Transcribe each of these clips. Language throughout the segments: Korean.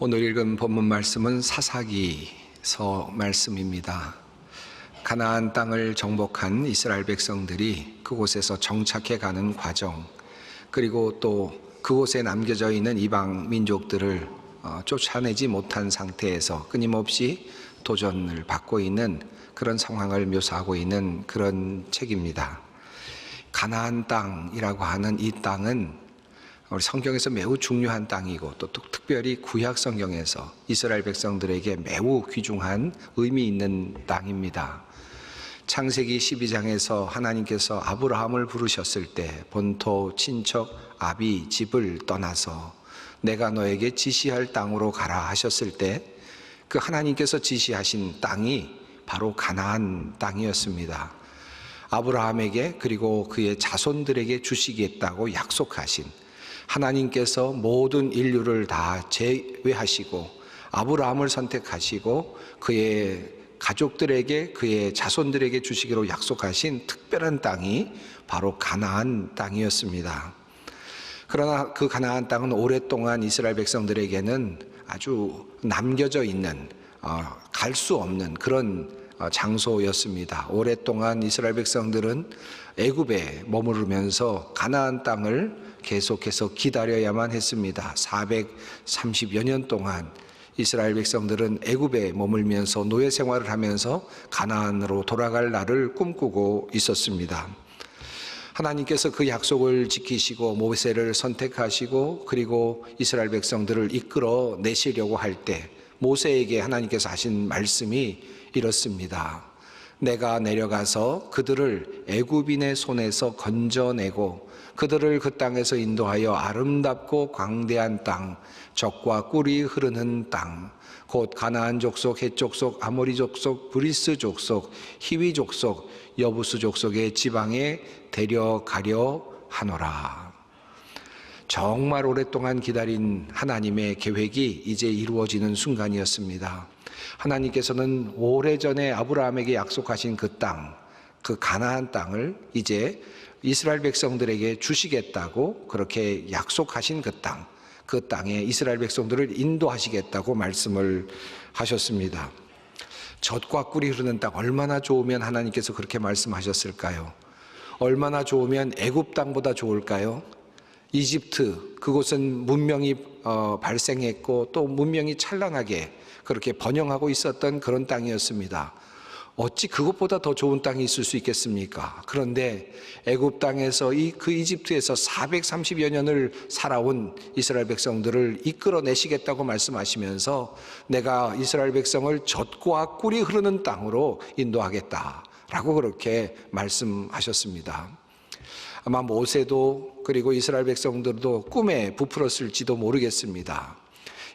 오늘 읽은 본문 말씀은 사사기서 말씀입니다. 가나안 땅을 정복한 이스라엘 백성들이 그곳에서 정착해 가는 과정, 그리고 또 그곳에 남겨져 있는 이방 민족들을 쫓아내지 못한 상태에서 끊임없이 도전을 받고 있는 그런 상황을 묘사하고 있는 그런 책입니다. 가나안 땅이라고 하는 이 땅은 우리 성경에서 매우 중요한 땅이고 또 특별히 구약 성경에서 이스라엘 백성들에게 매우 귀중한 의미 있는 땅입니다. 창세기 12장에서 하나님께서 아브라함을 부르셨을 때 본토, 친척, 아비, 집을 떠나서 내가 너에게 지시할 땅으로 가라 하셨을 때 그 하나님께서 지시하신 땅이 바로 가나안 땅이었습니다. 아브라함에게 그리고 그의 자손들에게 주시겠다고 약속하신, 하나님께서 모든 인류를 다 제외하시고 아브라함을 선택하시고 그의 가족들에게, 그의 자손들에게 주시기로 약속하신 특별한 땅이 바로 가나안 땅이었습니다. 그러나 그 가나안 땅은 오랫동안 이스라엘 백성들에게는 아주 남겨져 있는, 갈 수 없는 그런 장소였습니다. 오랫동안 이스라엘 백성들은 애굽에 머무르면서 가나안 땅을 계속해서 기다려야만 했습니다. 430여 년 동안 이스라엘 백성들은 애굽에 머물면서 노예 생활을 하면서 가나안으로 돌아갈 날을 꿈꾸고 있었습니다. 하나님께서 그 약속을 지키시고 모세를 선택하시고 그리고 이스라엘 백성들을 이끌어 내시려고 할 때 모세에게 하나님께서 하신 말씀이 이렇습니다. 내가 내려가서 그들을 애굽인의 손에서 건져내고 그들을 그 땅에서 인도하여 아름답고 광대한 땅, 젖과 꿀이 흐르는 땅, 곧 가나안 족속, 헷 족속, 아모리 족속, 브리스 족속, 히위 족속, 여부스 족속의 지방에 데려가려 하노라. 정말 오랫동안 기다린 하나님의 계획이 이제 이루어지는 순간이었습니다. 하나님께서는 오래전에 아브라함에게 약속하신 그 땅, 그 가나안 땅을 이제 이스라엘 백성들에게 주시겠다고 그렇게 약속하신 그 땅, 그 땅에 이스라엘 백성들을 인도하시겠다고 말씀을 하셨습니다. 젖과 꿀이 흐르는 땅, 얼마나 좋으면 하나님께서 그렇게 말씀하셨을까요? 얼마나 좋으면 애굽 땅보다 좋을까요? 이집트, 그곳은 문명이 발생했고 또 문명이 찬란하게 그렇게 번영하고 있었던 그런 땅이었습니다. 어찌 그것보다 더 좋은 땅이 있을 수 있겠습니까? 그런데 애굽 땅에서 그 이집트에서 430여 년을 살아온 이스라엘 백성들을 이끌어내시겠다고 말씀하시면서 내가 이스라엘 백성을 젖과 꿀이 흐르는 땅으로 인도하겠다라고 그렇게 말씀하셨습니다. 아마 모세도 그리고 이스라엘 백성들도 꿈에 부풀었을지도 모르겠습니다.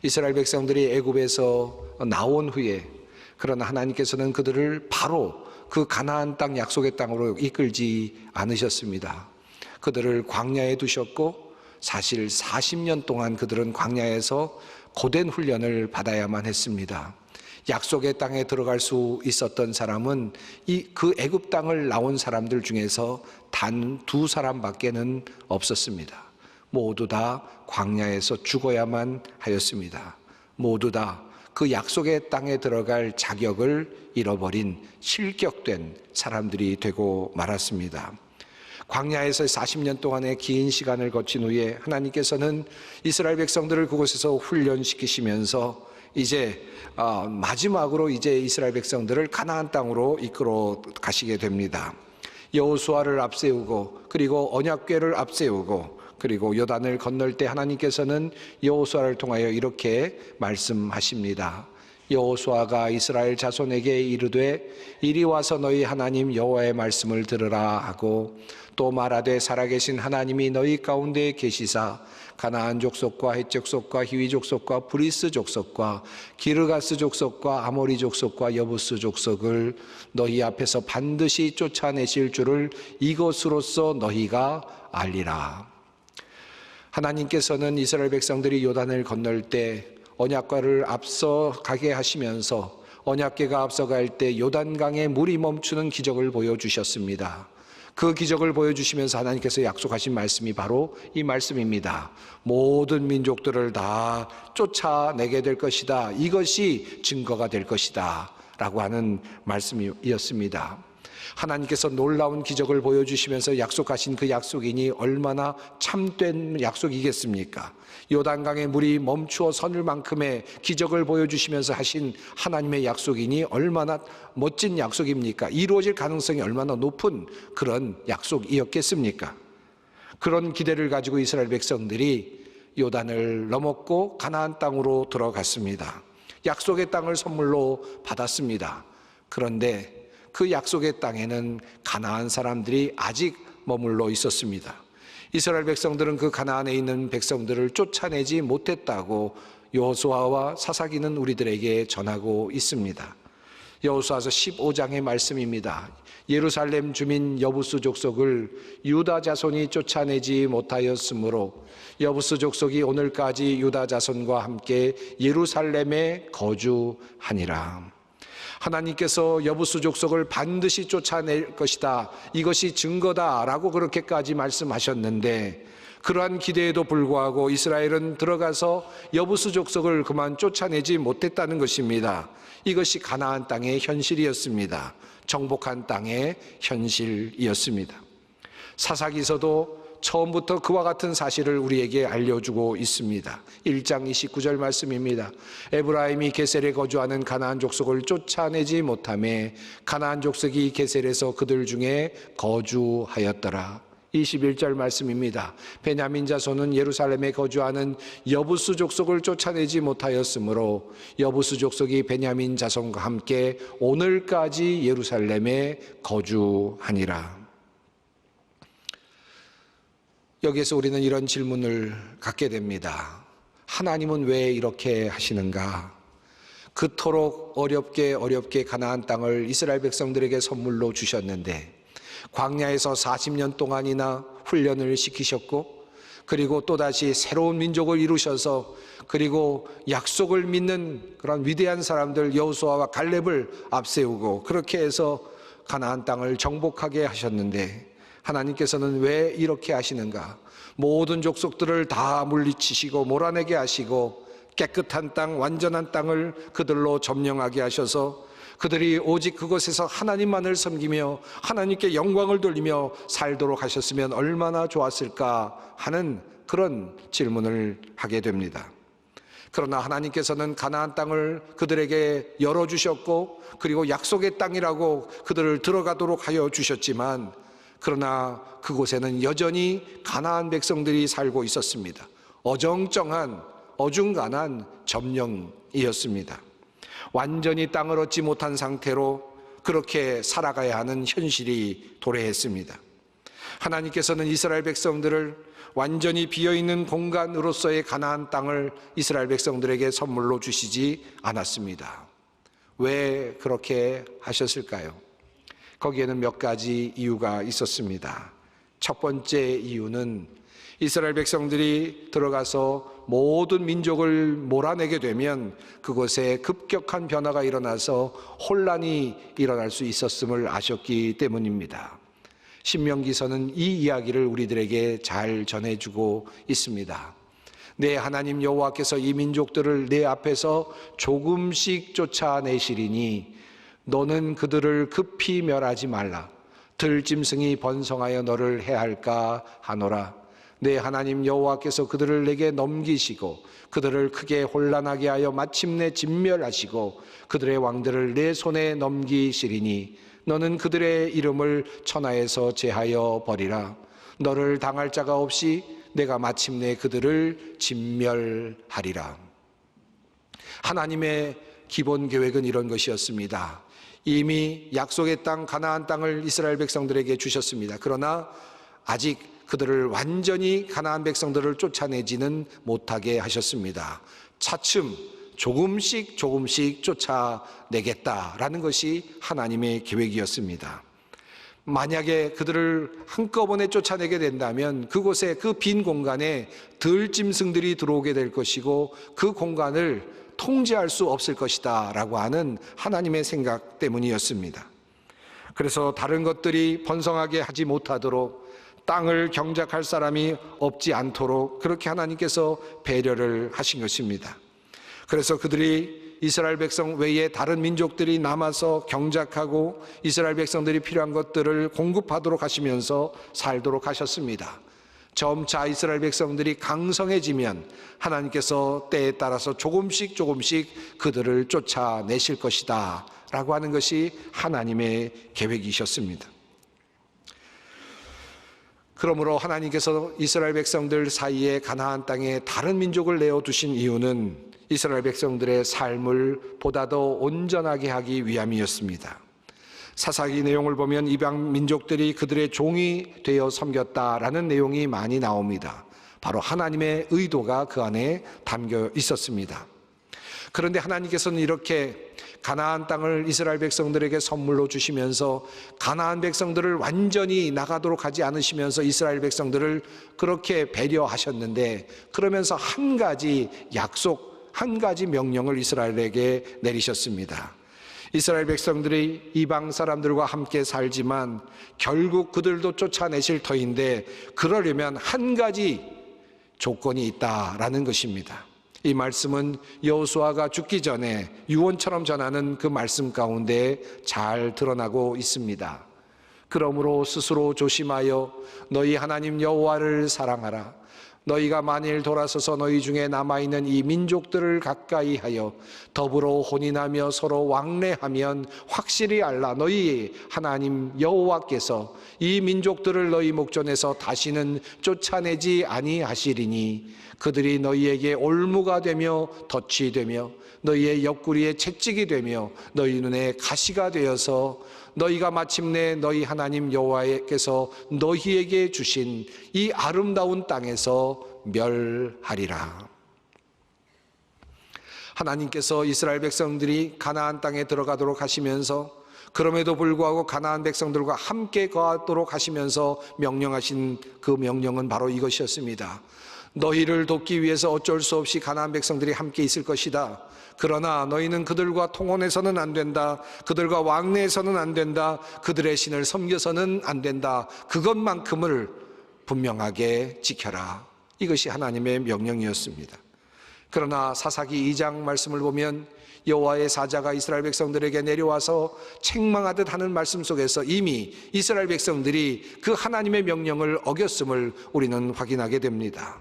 이스라엘 백성들이 애굽에서 나온 후에, 그러나 하나님께서는 그들을 바로 그 가나안 땅, 약속의 땅으로 이끌지 않으셨습니다. 그들을 광야에 두셨고 사실 40년 동안 그들은 광야에서 고된 훈련을 받아야만 했습니다. 약속의 땅에 들어갈 수 있었던 사람은 그 애굽 땅을 나온 사람들 중에서 단 2사람밖에는 없었습니다. 모두 다 광야에서 죽어야만 하였습니다. 모두 다 그 약속의 땅에 들어갈 자격을 잃어버린 실격된 사람들이 되고 말았습니다. 광야에서 40년 동안의 긴 시간을 거친 후에 하나님께서는 이스라엘 백성들을 그곳에서 훈련시키시면서 이제 마지막으로 이제 이스라엘 백성들을 가나안 땅으로 이끌어 가시게 됩니다. 여호수아를 앞세우고 그리고 언약궤를 앞세우고 그리고 요단을 건널 때 하나님께서는 여호수아를 통하여 이렇게 말씀하십니다. 여호수아가 이스라엘 자손에게 이르되 이리 와서 너희 하나님 여호와의 말씀을 들으라 하고 또 말하되 살아계신 하나님이 너희 가운데 계시사 가나안 족속과 헷 족속과 히위 족속과 브리스 족속과 기르가스 족속과 아모리 족속과 여부스 족속을 너희 앞에서 반드시 쫓아내실 줄을 이것으로써 너희가 알리라. 하나님께서는 이스라엘 백성들이 요단을 건널 때 언약궤를 앞서가게 하시면서 언약궤가 앞서갈 때 요단강에 물이 멈추는 기적을 보여주셨습니다. 그 기적을 보여주시면서 하나님께서 약속하신 말씀이 바로 이 말씀입니다. 모든 민족들을 다 쫓아내게 될 것이다. 이것이 증거가 될 것이다 라고 하는 말씀이었습니다. 하나님께서 놀라운 기적을 보여주시면서 약속하신 그 약속이니 얼마나 참된 약속이겠습니까? 요단강의 물이 멈추어 서늘 만큼의 기적을 보여주시면서 하신 하나님의 약속이니 얼마나 멋진 약속입니까? 이루어질 가능성이 얼마나 높은 그런 약속이었겠습니까? 그런 기대를 가지고 이스라엘 백성들이 요단을 넘었고 가나안 땅으로 들어갔습니다. 약속의 땅을 선물로 받았습니다. 그런데 그 약속의 땅에는 가나안 사람들이 아직 머물러 있었습니다. 이스라엘 백성들은 그 가나안에 있는 백성들을 쫓아내지 못했다고 여호수아와 사사기는 우리들에게 전하고 있습니다. 여호수아서 15장의 말씀입니다. 예루살렘 주민 여부스 족속을 유다 자손이 쫓아내지 못하였으므로 여부스 족속이 오늘까지 유다 자손과 함께 예루살렘에 거주하니라. 하나님께서 여부스 족속을 반드시 쫓아낼 것이다, 이것이 증거다라고 그렇게까지 말씀하셨는데, 그러한 기대에도 불구하고 이스라엘은 들어가서 여부스 족속을 그만 쫓아내지 못했다는 것입니다. 이것이 가나안 땅의 현실이었습니다. 정복한 땅의 현실이었습니다. 사사기서도 처음부터 그와 같은 사실을 우리에게 알려주고 있습니다. 1장 29절 말씀입니다. 에브라임이 게셀에 거주하는 가나안 족속을 쫓아내지 못하매 가나안 족속이 게셀에서 그들 중에 거주하였더라. 21절 말씀입니다. 베냐민 자손은 예루살렘에 거주하는 여부스 족속을 쫓아내지 못하였으므로 여부스 족속이 베냐민 자손과 함께 오늘까지 예루살렘에 거주하니라. 여기에서 우리는 이런 질문을 갖게 됩니다. 하나님은 왜 이렇게 하시는가? 그토록 어렵게 가나안 땅을 이스라엘 백성들에게 선물로 주셨는데 광야에서 40년 동안이나 훈련을 시키셨고, 그리고 또다시 새로운 민족을 이루셔서, 그리고 약속을 믿는 그런 위대한 사람들 여호수아와 갈렙을 앞세우고 그렇게 해서 가나안 땅을 정복하게 하셨는데, 하나님께서는 왜 이렇게 하시는가? 모든 족속들을 다 물리치시고 몰아내게 하시고 깨끗한 땅, 완전한 땅을 그들로 점령하게 하셔서 그들이 오직 그곳에서 하나님만을 섬기며 하나님께 영광을 돌리며 살도록 하셨으면 얼마나 좋았을까 하는 그런 질문을 하게 됩니다. 그러나 하나님께서는 가나안 땅을 그들에게 열어주셨고, 그리고 약속의 땅이라고 그들을 들어가도록 하여 주셨지만, 그러나 그곳에는 여전히 가나안 백성들이 살고 있었습니다. 어정쩡한, 어중간한 점령이었습니다. 완전히 땅을 얻지 못한 상태로 그렇게 살아가야 하는 현실이 도래했습니다. 하나님께서는 이스라엘 백성들을 완전히 비어있는 공간으로서의 가나안 땅을 이스라엘 백성들에게 선물로 주시지 않았습니다. 왜 그렇게 하셨을까요? 거기에는 몇 가지 이유가 있었습니다. 첫 번째 이유는 이스라엘 백성들이 들어가서 모든 민족을 몰아내게 되면 그곳에 급격한 변화가 일어나서 혼란이 일어날 수 있었음을 아셨기 때문입니다. 신명기서는 이 이야기를 우리들에게 잘 전해주고 있습니다. 내 하나님 여호와께서 이 민족들을 내 앞에서 조금씩 쫓아내시리니 너는 그들을 급히 멸하지 말라. 들짐승이 번성하여 너를 해할까 하노라. 내 하나님 여호와께서 그들을 내게 넘기시고 그들을 크게 혼란하게 하여 마침내 진멸하시고 그들의 왕들을 내 손에 넘기시리니 너는 그들의 이름을 천하에서 제하여 버리라. 너를 당할 자가 없이 내가 마침내 그들을 진멸하리라. 하나님의 기본 계획은 이런 것이었습니다. 이미 약속의 땅 가나안 땅을 이스라엘 백성들에게 주셨습니다. 그러나 아직 그들을 완전히 가나안 백성들을 쫓아내지는 못하게 하셨습니다. 차츰 조금씩 쫓아내겠다라는 것이 하나님의 계획이었습니다. 만약에 그들을 한꺼번에 쫓아내게 된다면 그곳에, 그 빈 공간에 들짐승들이 들어오게 될 것이고 그 공간을 통제할 수 없을 것이다 라고 하는 하나님의 생각 때문이었습니다. 그래서 다른 것들이 번성하게 하지 못하도록, 땅을 경작할 사람이 없지 않도록 그렇게 하나님께서 배려를 하신 것입니다. 그래서 그들이 이스라엘 백성 외에 다른 민족들이 남아서 경작하고 이스라엘 백성들이 필요한 것들을 공급하도록 하시면서 살도록 하셨습니다. 점차 이스라엘 백성들이 강성해지면 하나님께서 때에 따라서 조금씩 그들을 쫓아내실 것이다 라고 하는 것이 하나님의 계획이셨습니다. 그러므로 하나님께서 이스라엘 백성들 사이에 가나안 땅에 다른 민족을 내어두신 이유는 이스라엘 백성들의 삶을 보다 더 온전하게 하기 위함이었습니다. 사사기 내용을 보면 이방 민족들이 그들의 종이 되어 섬겼다라는 내용이 많이 나옵니다. 바로 하나님의 의도가 그 안에 담겨 있었습니다. 그런데 하나님께서는 이렇게 가나안 땅을 이스라엘 백성들에게 선물로 주시면서 가나안 백성들을 완전히 나가도록 하지 않으시면서 이스라엘 백성들을 그렇게 배려하셨는데, 그러면서 한 가지 약속, 한 가지 명령을 이스라엘에게 내리셨습니다. 이스라엘 백성들이 이방 사람들과 함께 살지만 결국 그들도 쫓아내실 터인데, 그러려면 한 가지 조건이 있다라는 것입니다. 이 말씀은 여호수아가 죽기 전에 유언처럼 전하는 그 말씀 가운데 잘 드러나고 있습니다. 그러므로 스스로 조심하여 너희 하나님 여호와를 사랑하라. 너희가 만일 돌아서서 너희 중에 남아있는 이 민족들을 가까이 하여 더불어 혼인하며 서로 왕래하면 확실히 알라. 너희 하나님 여호와께서 이 민족들을 너희 목전에서 다시는 쫓아내지 아니하시리니 그들이 너희에게 올무가 되며 덫이 되며 너희의 옆구리에 채찍이 되며 너희 눈에 가시가 되어서 너희가 마침내 너희 하나님 여호와께서 너희에게 주신 이 아름다운 땅에서 멸하리라. 하나님께서 이스라엘 백성들이 가나안 땅에 들어가도록 하시면서, 그럼에도 불구하고 가나안 백성들과 함께 거하도록 하시면서 명령하신 그 명령은 바로 이것이었습니다. 너희를 돕기 위해서 어쩔 수 없이 가나안 백성들이 함께 있을 것이다. 그러나 너희는 그들과 통혼해서는 안 된다. 그들과 왕래해서는 안 된다. 그들의 신을 섬겨서는 안 된다. 그것만큼을 분명하게 지켜라. 이것이 하나님의 명령이었습니다. 그러나 사사기 2장 말씀을 보면 여호와의 사자가 이스라엘 백성들에게 내려와서 책망하듯 하는 말씀 속에서 이미 이스라엘 백성들이 그 하나님의 명령을 어겼음을 우리는 확인하게 됩니다.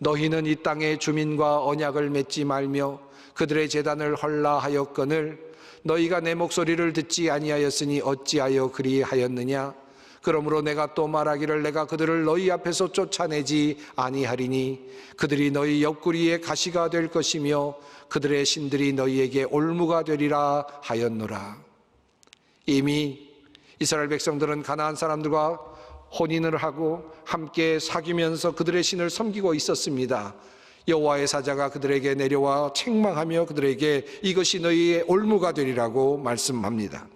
너희는 이 땅의 주민과 언약을 맺지 말며 그들의 제단을 헐라하였거늘 너희가 내 목소리를 듣지 아니하였으니 어찌하여 그리하였느냐. 그러므로 내가 또 말하기를 내가 그들을 너희 앞에서 쫓아내지 아니하리니 그들이 너희 옆구리에 가시가 될 것이며 그들의 신들이 너희에게 올무가 되리라 하였노라. 이미 이스라엘 백성들은 가나안 사람들과 혼인을 하고 함께 사귀면서 그들의 신을 섬기고 있었습니다. 여호와의 사자가 그들에게 내려와 책망하며 그들에게 이것이 너희의 올무가 되리라고 말씀합니다.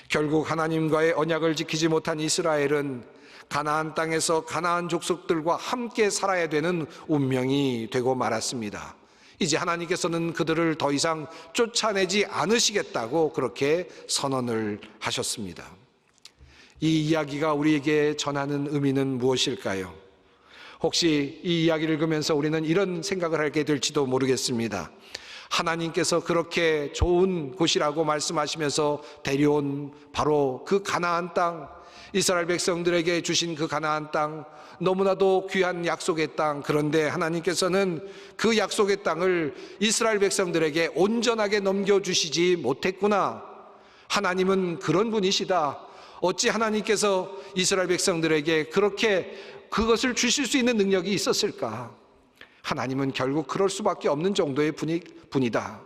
결국 하나님과의 언약을 지키지 못한 이스라엘은 가나안 땅에서 가나안 족속들과 함께 살아야 되는 운명이 되고 말았습니다. 이제 하나님께서는 그들을 더 이상 쫓아내지 않으시겠다고 그렇게 선언을 하셨습니다. 이 이야기가 우리에게 전하는 의미는 무엇일까요? 혹시 이 이야기를 읽으면서 우리는 이런 생각을 하게 될지도 모르겠습니다. 하나님께서 그렇게 좋은 곳이라고 말씀하시면서 데려온 바로 그 가나안 땅, 이스라엘 백성들에게 주신 그 가나안 땅, 너무나도 귀한 약속의 땅, 그런데 하나님께서는 그 약속의 땅을 이스라엘 백성들에게 온전하게 넘겨주시지 못했구나. 하나님은 그런 분이시다. 어찌 하나님께서 이스라엘 백성들에게 그렇게 그것을 주실 수 있는 능력이 있었을까? 하나님은 결국 그럴 수밖에 없는 정도의 분이다.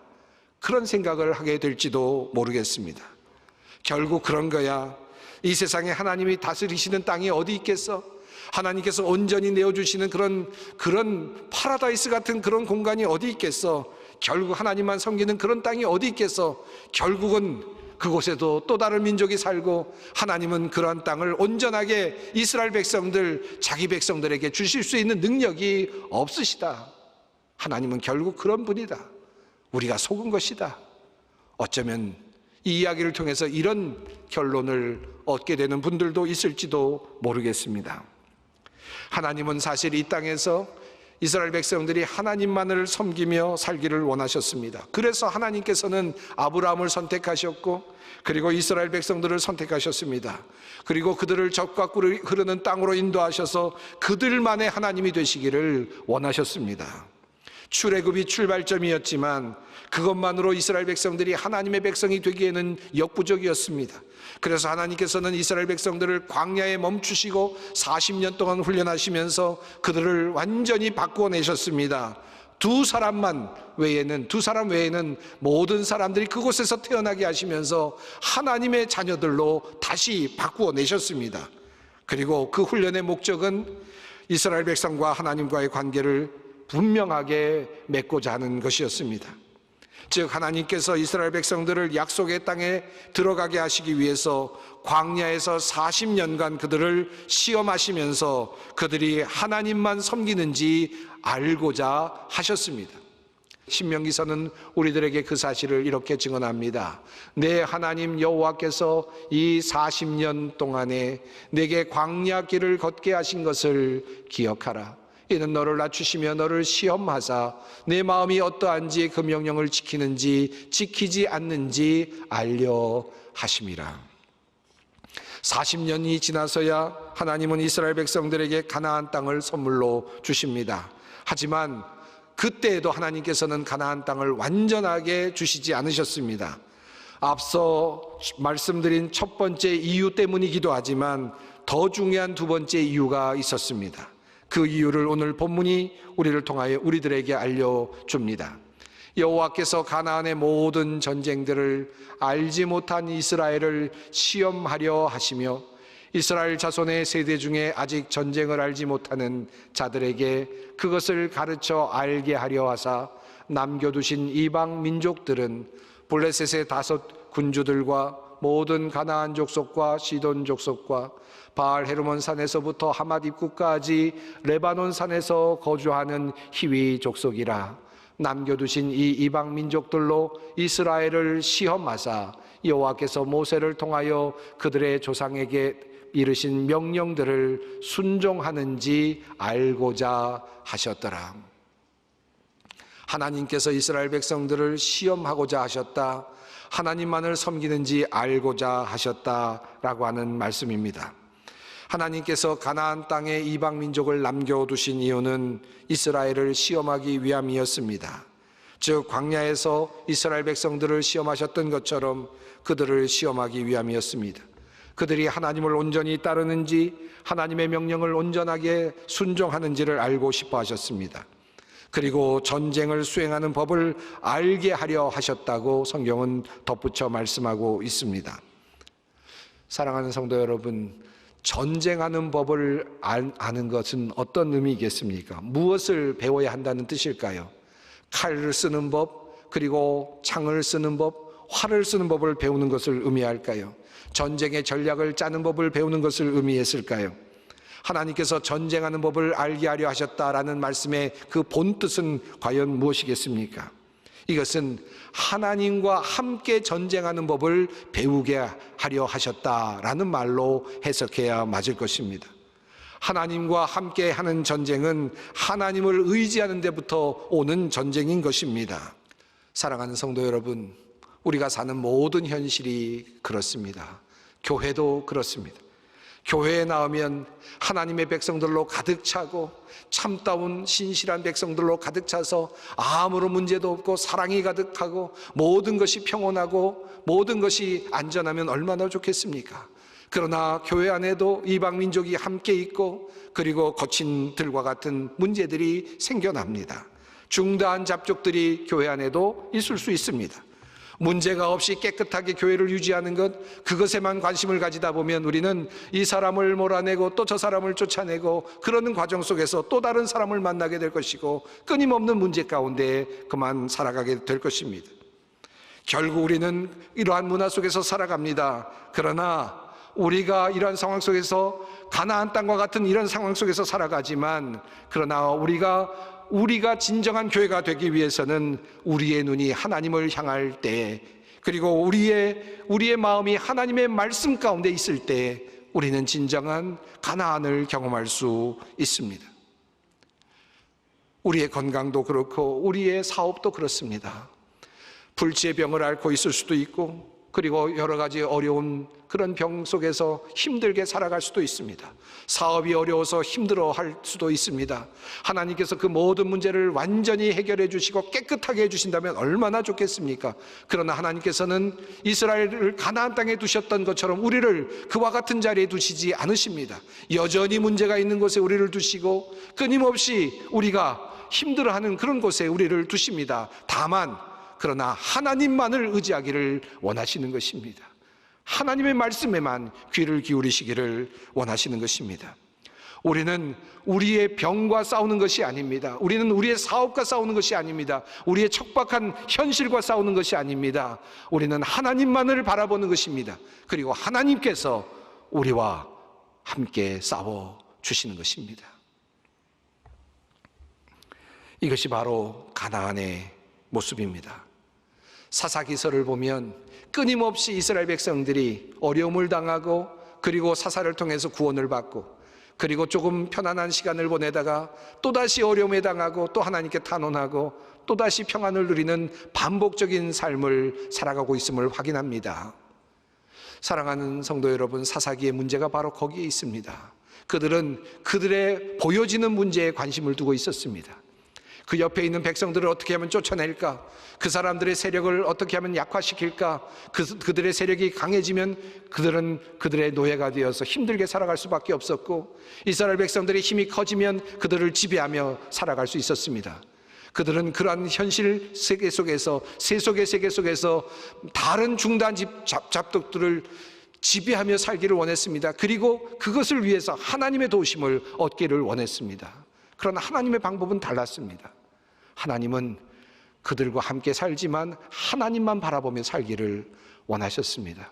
그런 생각을 하게 될지도 모르겠습니다. 결국 그런 거야. 이 세상에 하나님이 다스리시는 땅이 어디 있겠어? 하나님께서 온전히 내어주시는 그런 파라다이스 같은 그런 공간이 어디 있겠어? 결국 하나님만 섬기는 그런 땅이 어디 있겠어? 결국은 그곳에도 또 다른 민족이 살고 하나님은 그러한 땅을 온전하게 이스라엘 백성들, 자기 백성들에게 주실 수 있는 능력이 없으시다. 하나님은 결국 그런 분이다. 우리가 속은 것이다. 어쩌면 이 이야기를 통해서 이런 결론을 얻게 되는 분들도 있을지도 모르겠습니다. 하나님은 사실 이 땅에서 이스라엘 백성들이 하나님만을 섬기며 살기를 원하셨습니다. 그래서 하나님께서는 아브라함을 선택하셨고, 그리고 이스라엘 백성들을 선택하셨습니다. 그리고 그들을 적과 꿀이 흐르는 땅으로 인도하셔서 그들만의 하나님이 되시기를 원하셨습니다. 출애굽이 출발점이었지만 그것만으로 이스라엘 백성들이 하나님의 백성이 되기에는 역부족이었습니다. 그래서 하나님께서는 이스라엘 백성들을 광야에 멈추시고 40년 동안 훈련하시면서 그들을 완전히 바꾸어 내셨습니다. 두 사람 외에는 모든 사람들이 그곳에서 태어나게 하시면서 하나님의 자녀들로 다시 바꾸어 내셨습니다. 그리고 그 훈련의 목적은 이스라엘 백성과 하나님과의 관계를 분명하게 맺고자 하는 것이었습니다. 즉, 하나님께서 이스라엘 백성들을 약속의 땅에 들어가게 하시기 위해서 광야에서 40년간 그들을 시험하시면서 그들이 하나님만 섬기는지 알고자 하셨습니다. 신명기서는 우리들에게 그 사실을 이렇게 증언합니다. 내 하나님 여호와께서 이 40년 동안에 내게 광야 길을 걷게 하신 것을 기억하라. 이는 너를 낮추시며 너를 시험하사 내 마음이 어떠한지 그 명령을 지키는지 지키지 않는지 알려 하심이라. 40년이 지나서야 하나님은 이스라엘 백성들에게 가나안 땅을 선물로 주십니다. 하지만 그때에도 하나님께서는 가나안 땅을 완전하게 주시지 않으셨습니다. 앞서 말씀드린 첫 번째 이유 때문이기도 하지만 더 중요한 두 번째 이유가 있었습니다. 그 이유를 오늘 본문이 우리를 통하여 우리들에게 알려줍니다. 여호와께서 가나안의 모든 전쟁들을 알지 못한 이스라엘을 시험하려 하시며 이스라엘 자손의 세대 중에 아직 전쟁을 알지 못하는 자들에게 그것을 가르쳐 알게 하려 하사 남겨두신 이방 민족들은 블레셋의 5 군주들과 모든 가나안 족속과 시돈 족속과 바알 헤르몬 산에서부터 하맛 입구까지 레바논 산에서 거주하는 히위 족속이라. 남겨두신 이 이방 민족들로 이스라엘을 시험하사 여호와께서 모세를 통하여 그들의 조상에게 이르신 명령들을 순종하는지 알고자 하셨더라. 하나님께서 이스라엘 백성들을 시험하고자 하셨다. 하나님만을 섬기는지 알고자 하셨다라고 하는 말씀입니다. 하나님께서 가나안 땅에 이방 민족을 남겨두신 이유는 이스라엘을 시험하기 위함이었습니다. 즉, 광야에서 이스라엘 백성들을 시험하셨던 것처럼 그들을 시험하기 위함이었습니다. 그들이 하나님을 온전히 따르는지 하나님의 명령을 온전하게 순종하는지를 알고 싶어 하셨습니다. 그리고 전쟁을 수행하는 법을 알게 하려 하셨다고 성경은 덧붙여 말씀하고 있습니다. 사랑하는 성도 여러분, 전쟁하는 법을 아는 것은 어떤 의미겠습니까? 무엇을 배워야 한다는 뜻일까요? 칼을 쓰는 법, 그리고 창을 쓰는 법, 활을 쓰는 법을 배우는 것을 의미할까요? 전쟁의 전략을 짜는 법을 배우는 것을 의미했을까요? 하나님께서 전쟁하는 법을 알게 하려 하셨다라는 말씀의 그 본뜻은 과연 무엇이겠습니까? 이것은 하나님과 함께 전쟁하는 법을 배우게 하려 하셨다라는 말로 해석해야 맞을 것입니다. 하나님과 함께 하는 전쟁은 하나님을 의지하는 데부터 오는 전쟁인 것입니다. 사랑하는 성도 여러분, 우리가 사는 모든 현실이 그렇습니다. 교회도 그렇습니다. 교회에 나오면 하나님의 백성들로 가득 차고 참다운 신실한 백성들로 가득 차서 아무런 문제도 없고 사랑이 가득하고 모든 것이 평온하고 모든 것이 안전하면 얼마나 좋겠습니까? 그러나 교회 안에도 이방 민족이 함께 있고 그리고 거친 들과 같은 문제들이 생겨납니다. 중다한 잡족들이 교회 안에도 있을 수 있습니다. 문제가 없이 깨끗하게 교회를 유지하는 것, 그것에만 관심을 가지다 보면 우리는 이 사람을 몰아내고 또 저 사람을 쫓아내고 그러는 과정 속에서 또 다른 사람을 만나게 될 것이고 끊임없는 문제 가운데 그만 살아가게 될 것입니다. 결국 우리는 이러한 문화 속에서 살아갑니다. 그러나 우리가 이러한 상황 속에서 가나안 땅과 같은 이런 상황 속에서 살아가지만 그러나 우리가 진정한 교회가 되기 위해서는 우리의 눈이 하나님을 향할 때 그리고 우리의 마음이 하나님의 말씀 가운데 있을 때 우리는 진정한 가나안을 경험할 수 있습니다. 우리의 건강도 그렇고 우리의 사업도 그렇습니다. 불치의 병을 앓고 있을 수도 있고, 그리고 여러 가지 어려운 그런 병 속에서 힘들게 살아갈 수도 있습니다. 사업이 어려워서 힘들어할 수도 있습니다. 하나님께서 그 모든 문제를 완전히 해결해 주시고 깨끗하게 해주신다면 얼마나 좋겠습니까? 그러나 하나님께서는 이스라엘을 가나안 땅에 두셨던 것처럼 우리를 그와 같은 자리에 두시지 않으십니다. 여전히 문제가 있는 곳에 우리를 두시고 끊임없이 우리가 힘들어하는 그런 곳에 우리를 두십니다. 다만 그러나 하나님만을 의지하기를 원하시는 것입니다. 하나님의 말씀에만 귀를 기울이시기를 원하시는 것입니다. 우리는 우리의 병과 싸우는 것이 아닙니다. 우리는 우리의 사업과 싸우는 것이 아닙니다. 우리의 척박한 현실과 싸우는 것이 아닙니다. 우리는 하나님만을 바라보는 것입니다. 그리고 하나님께서 우리와 함께 싸워 주시는 것입니다. 이것이 바로 가나안의 모습입니다. 사사기서를 보면 끊임없이 이스라엘 백성들이 어려움을 당하고, 그리고 사사를 통해서 구원을 받고, 그리고 조금 편안한 시간을 보내다가 또다시 어려움에 당하고 또 하나님께 탄원하고 또다시 평안을 누리는 반복적인 삶을 살아가고 있음을 확인합니다. 사랑하는 성도 여러분, 사사기의 문제가 바로 거기에 있습니다. 그들은 그들의 보여지는 문제에 관심을 두고 있었습니다. 그 옆에 있는 백성들을 어떻게 하면 쫓아낼까? 그 사람들의 세력을 어떻게 하면 약화시킬까? 그들의 세력이 강해지면 그들은 그들의 노예가 되어서 힘들게 살아갈 수밖에 없었고, 이스라엘 백성들의 힘이 커지면 그들을 지배하며 살아갈 수 있었습니다. 그들은 그러한 현실 세계 속에서, 세속의 세계 속에서 다른 중단 잡독들을 지배하며 살기를 원했습니다. 그리고 그것을 위해서 하나님의 도우심을 얻기를 원했습니다. 그러나 하나님의 방법은 달랐습니다. 하나님은 그들과 함께 살지만 하나님만 바라보며 살기를 원하셨습니다.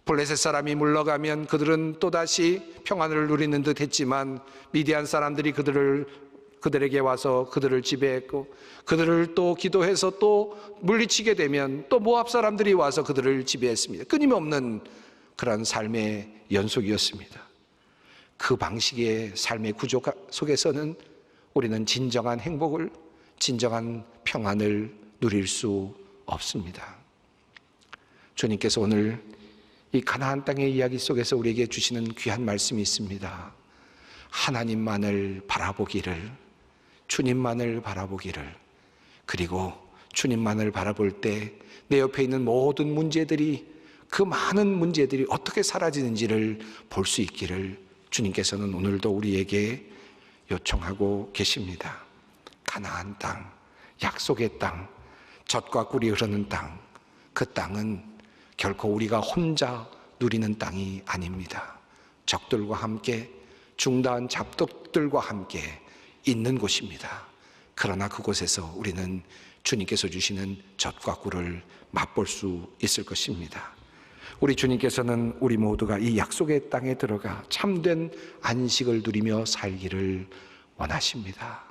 블레셋 사람이 물러가면 그들은 또다시 평안을 누리는 듯 했지만 미디안 사람들이 그들에게 와서 그들을 지배했고, 그들을 또 기도해서 또 물리치게 되면 또 모압 사람들이 와서 그들을 지배했습니다. 끊임없는 그런 삶의 연속이었습니다. 그 방식의 삶의 구조 속에서는 우리는 진정한 행복을, 진정한 평안을 누릴 수 없습니다. 주님께서 오늘 이 가나안 땅의 이야기 속에서 우리에게 주시는 귀한 말씀이 있습니다. 하나님만을 바라보기를, 주님만을 바라보기를, 그리고 주님만을 바라볼 때 내 옆에 있는 모든 문제들이, 그 많은 문제들이 어떻게 사라지는지를 볼 수 있기를 주님께서는 오늘도 우리에게 요청하고 계십니다. 가나안 땅, 약속의 땅, 젖과 꿀이 흐르는 땅, 그 땅은 결코 우리가 혼자 누리는 땅이 아닙니다. 적들과 함께, 중다한 잡독들과 함께 있는 곳입니다. 그러나 그곳에서 우리는 주님께서 주시는 젖과 꿀을 맛볼 수 있을 것입니다. 우리 주님께서는 우리 모두가 이 약속의 땅에 들어가 참된 안식을 누리며 살기를 원하십니다.